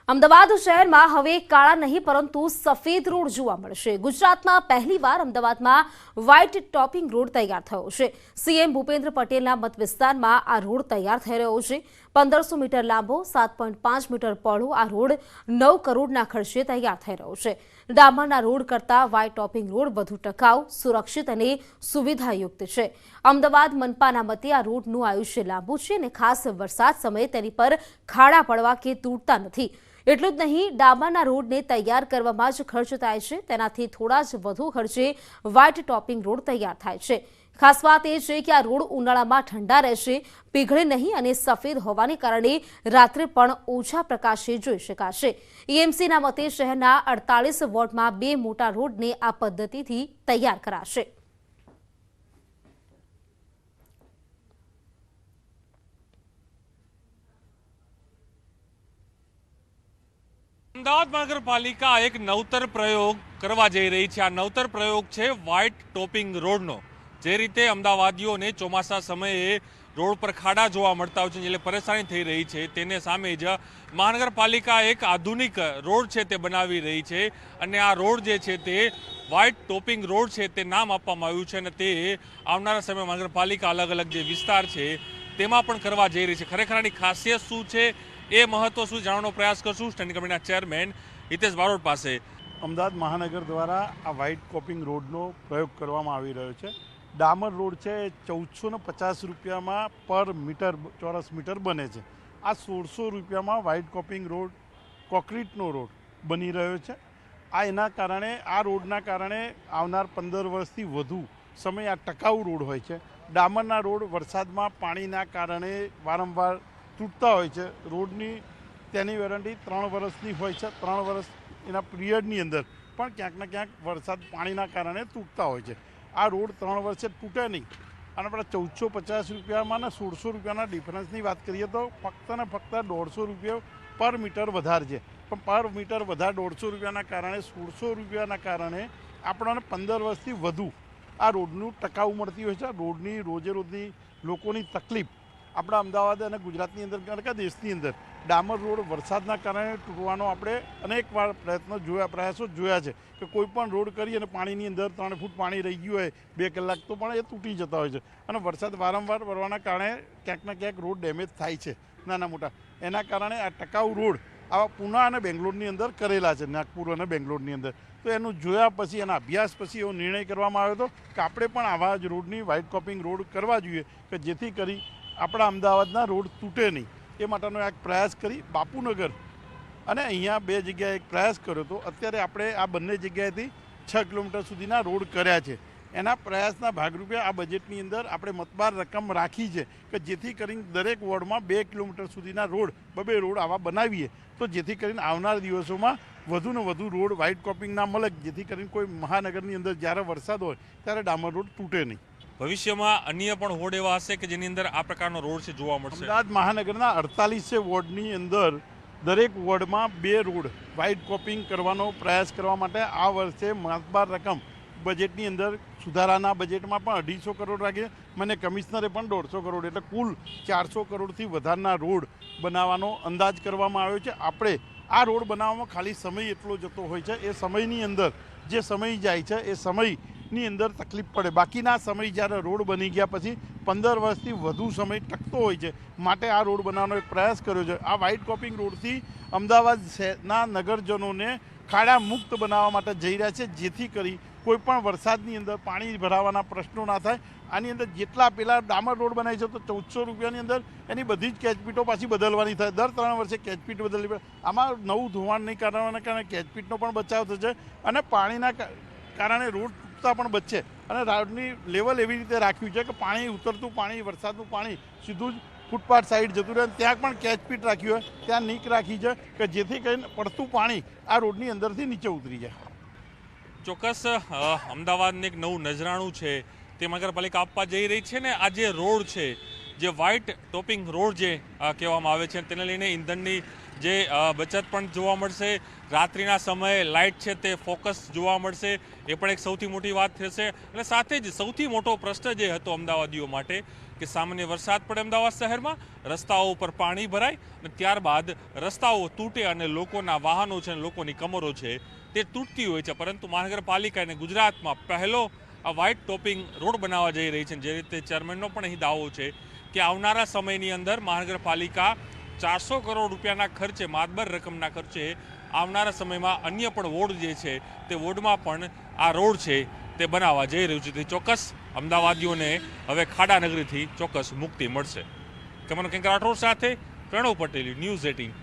અમદાવાદ શહેરમાં હવે કાળા નહીં પરંતુ સફેદ રોડ જોવા મળશે। ગુજરાતમાં પહેલીવાર અમદાવાદમાં વ્હાઇટ ટોપિંગ રોડ તૈયાર થયો છે। સીએમ ભૂપેન્દ્ર પટેલના મત વિસ્તારમાં આ રોડ તૈયાર થઈ રહ્યો છે। 1500 મીટર લાંબો 7.5 મીટર પહોળો આ રોડ 9 કરોડના ખર્ચે તૈયાર થઈ રહ્યો છે। ડામરના રોડ કરતાં વ્હાઇટ ટોપિંગ રોડ વધુ ટકાઉ, સુરક્ષિત અને સુવિધાયુક્ત છે। અમદાવાદ મનપાના મતે આ રોડનું આયુષ્ય લાંબુ છે અને ખાસ વરસાદ સમયે તેની પર ખાડા પડવા કે તૂટતા નથી। એટલું જ નહીં, ડામરના રોડને તૈયાર કરવામાં જ ખર્ચ થાય છે, તેનાથી થોડા જ વધુ ખર્ચે વ્હાઇટ ટોપિંગ રોડ તૈયાર થાય છે। ખાસ વાત એ છે કે આ રોડ ઉનાળામાં ઠંડા રહેશે, પીગળે નહીં અને સફેદ હોવાને કારણે રાત્રે પણ ઓછા પ્રકાશે જોઈ શકાશે। એએમસીના મતે શહેરના 48 વોર્ડમાં 2 મોટા રોડને આ પદ્ધતિથી તૈયાર કરાશે। અમદાવાદ મહાનગરપાલિકા એક નવતર પ્રયોગ કરવા જઈ રહી છે। આ નવતર પ્રયોગ છે વ્હાઇટ ટોપિંગ રોડનો। જે રીતે અમદાવાદીઓને ચોમાસા સમયે રોડ પર ખાડા જોવા મળતા હોય છે, એટલે પરેશાની થઈ રહી છે, તેને સામે જ મહાનગરપાલિકા એક આધુનિક રોડ છે તે બનાવી રહી છે અને આ રોડ જે છે તે વ્હાઇટ ટોપિંગ રોડ છે તે નામ આપવામાં આવ્યું છે અને તે આવનારા સમયમાં મહાનગરપાલિકા અલગ અલગ જે વિસ્તાર છે તેમાં પણ કરવા જઈ રહી છે। ખરેખર આની ખાસિયત શું છે, એ મહત્વ શું, જાણવાનો પ્રયાસ કરશું સ્ટેન્ડિંગ કમિટીના ચેરમેન હિતેશ બારોટ પાસે। અમદાવાદ મહાનગર દ્વારા આ વ્હાઇટ ટોપિંગ રોડનો પ્રયોગ કરવામાં આવી રહ્યો છે। ડામર રોડ છે 1450 રૂપિયામાં પર મીટર ચોરસ મીટર બને છે। આ 1600 રૂપિયામાં વ્હાઇટ ટોપિંગ રોડ કોન્ક્રીટનો રોડ બની રહ્યો છે। એના કારણે આ રોડના કારણે આવનાર 15 વર્ષથી વધુ સમય આ ટકાઉ રોડ હોય છે। ડામરના રોડ વરસાદમાં પાણીના કારણે વારંવાર તૂટતા હોય છે। રોડની તેની વોરંટી 3 વર્ષની હોય છે। 3 વર્ષ એના પિરિયડની અંદર પણ ક્યાંક ને ક્યાંક વરસાદ પાણીના કારણે તૂટતા હોય છે। આ રોડ 3 વર્ષે તૂટે નહીં અને આપણે 1450 રૂપિયામાં ને 1600 રૂપિયાના ડિફરન્સની વાત કરીએ તો ફક્ત ને ફક્ત 150 રૂપિયા પર મીટર વધારે છે, પણ પર મીટર વધારે 150 રૂપિયાના કારણે 1600 રૂપિયાના કારણે આપણને 15 વર્ષથી વધુ આ રોડનું ટકાઉ મળતી હોય છે। રોડની રોજે રોજની લોકોની તકલીફ આપણા અમદાવાદ અને ગુજરાતની અંદર કે દેશની અંદર ડામર રોડ વરસાદના કારણે તૂટવાનો આપણે અનેકવાર પ્રયાસો જોયા છે કે કોઈ પણ રોડ કરી અને પાણીની અંદર 3 ફૂટ પાણી રહી ગયું હોય 2 કલાક તો પણ એ તૂટી જતા હોય છે અને વરસાદ વારંવાર પડવાના કારણે ક્યાંક ને ક્યાંક રોડ ડેમેજ થાય છે નાના મોટા। એના કારણે આ ટકાઉ રોડ આવા પુના અને બેંગ્લોરની અંદર કરેલા છે, નાગપુર અને બેંગ્લોરની અંદર। તો એનું જોયા પછી એના અભ્યાસ પછી એવો નિર્ણય કરવામાં આવ્યો હતો કે આપણે પણ આવા જ રોડની વ્હાઇટ ટોપિંગ રોડ કરવા જોઈએ કે જેથી કરી આપણા અમદાવાદના રોડ તૂટે નહીં। એ માટેનો એક પ્રયાસ કરી બાપુનગર અને અહીંયા 2 જગ્યાએ એક પ્રયાસ કર્યો હતો। અત્યારે આપણે આ બંને જગ્યાએથી 6 કિલોમીટર સુધીના રોડ કર્યા છે। એના પ્રયાસના ભાગરૂપે આ બજેટની અંદર આપણે મતબાર રકમ રાખી છે કે જેથી કરીને દરેક વોર્ડમાં 2 કિલોમીટર સુધીના રોડ 2 રોડ આવા બનાવીએ તો જેથી કરીને આવનાર દિવસોમાં વધુને વધુ રોડ વ્હાઇટ ટોપિંગ ના મળે, જેથી કરીને કોઈ મહાનગરની અંદર જ્યારે વરસાદ હોય ત્યારે ડામર રોડ તૂટે નહીં। ભવિષ્યમાં અન્ય પણ વોર્ડ એવા હશે કે જેની અંદર આ પ્રકારનો રોડ છે જોવા મળશે। અમદાવાદ મહાનગરના 48 વોર્ડની અંદર દરેક વોર્ડમાં 2 રોડ વ્હાઇટ ટોપિંગ કરવાનો પ્રયાસ કરવા માટે આ વર્ષે મતબાર રકમ બજેટની અંદર સુધારાના બજેટમાં પણ 250 કરોડ રાખી, મને કમિશનરે પણ 150 કરોડ, એટલે કુલ 400 કરોડથી વધારના રોડ બનાવવાનો અંદાજ કરવામાં આવ્યો છે। આપણે આ રોડ બનાવવામાં ખાલી સમય એટલો જતો હોય છે, એ સમયની અંદર જે સમય જાય છે એ સમયની અંદર તકલીફ પડે, બાકીના સમય જ્યારે રોડ બની ગયા પછી 15 વર્ષથી વધુ સમય ટકતો હોય છે, માટે આ રોડ બનાવવાનો એક પ્રયાસ કર્યો છે। આ વ્હાઇટ ટોપિંગ રોડથી અમદાવાદ શહેરના નગરજનોને ખાડા મુક્ત બનાવવા માટે જઈ રહ્યા છે, જેથી કરી કોઈ પણ વરસાદની અંદર પાણી ભરાવાના પ્રશ્નો ના થાય। આની અંદર જેટલા પેલા ડામર રોડ બનાવી છે તો 1400 રૂપિયાની અંદર એની બધી જ કેચપીટો પાછી બદલવાની થાય, દર 3 વર્ષે કેચપીટ બદલવી પડે। આમાં નવું ધોવાણ નહીં કારણે કેચપીટનો પણ બચાવ થશે અને પાણીના કારણે રોડ તૂટતા પણ બચશે અને રોડની લેવલ એવી રીતે રાખ્યું છે કે પાણી ઉતરતું પાણી, વરસાદનું પાણી સીધું જ ફૂટપાથ સાઈડ જતું રહે। ત્યાં પણ કેચપીટ રાખ્યું હોય, ત્યાં નીક રાખી છે કે જેથી કરીને પડતું પાણી આ રોડની અંદરથી નીચે ઉતરી જાય। ચોક્કસ અમદાવાદને એક નવું નજરાણું છે તે મહાનગરપાલિકા આપવા જઈ રહી છે ને આ જે રોડ છે, જે વ્હાઇટ ટોપિંગ રોડ જે કહેવામાં આવે છે, તેને લઈને ઈંધણની જે બચત પણ જોવા મળશે, રાત્રિના સમયે લાઇટ છે તે ફોકસ જોવા મળશે, એ પણ એક સૌથી મોટી વાત થશે. અને સાથે જ સૌથી મોટો પ્રશ્ન જે હતો અમદાવાદીઓ માટે કે સામાન્ય વરસાદ પડે અમદાવાદ શહેરમાં, રસ્તાઓ ઉપર પાણી ભરાય અને ત્યારબાદ રસ્તાઓ તૂટે અને લોકોના વાહનો છે અને લોકોની કમરો છે તે તૂટતી હોય છે. પરંતુ મહાનગરપાલિકા અને ગુજરાતમાં પહેલો આ વ્હાઇટ ટોપિંગ રોડ બનાવવા જઈ રહી છે. જે રીતે ચેરમેનનો પણ અહીં દાવો છે કે આવનારા સમયની અંદર મહાનગરપાલિકા 400 કરોડ રૂપિયાના ખર્ચે, માતબર રકમના ખર્ચે આવનારા સમયમાં અન્ય પણ વોર્ડ જે છે તે વોર્ડમાં પણ આ રોડ છે તે બનાવવા જઈ રહ્યું છે. તે ચોક્કસ અમદાવાદીઓને હવે ખાડા નગરીથી ચોક્કસ મુક્તિ મળશે. કેમેરામેન રાઠોડ સાથે પ્રણવ પટેલ, ન્યૂઝ 18.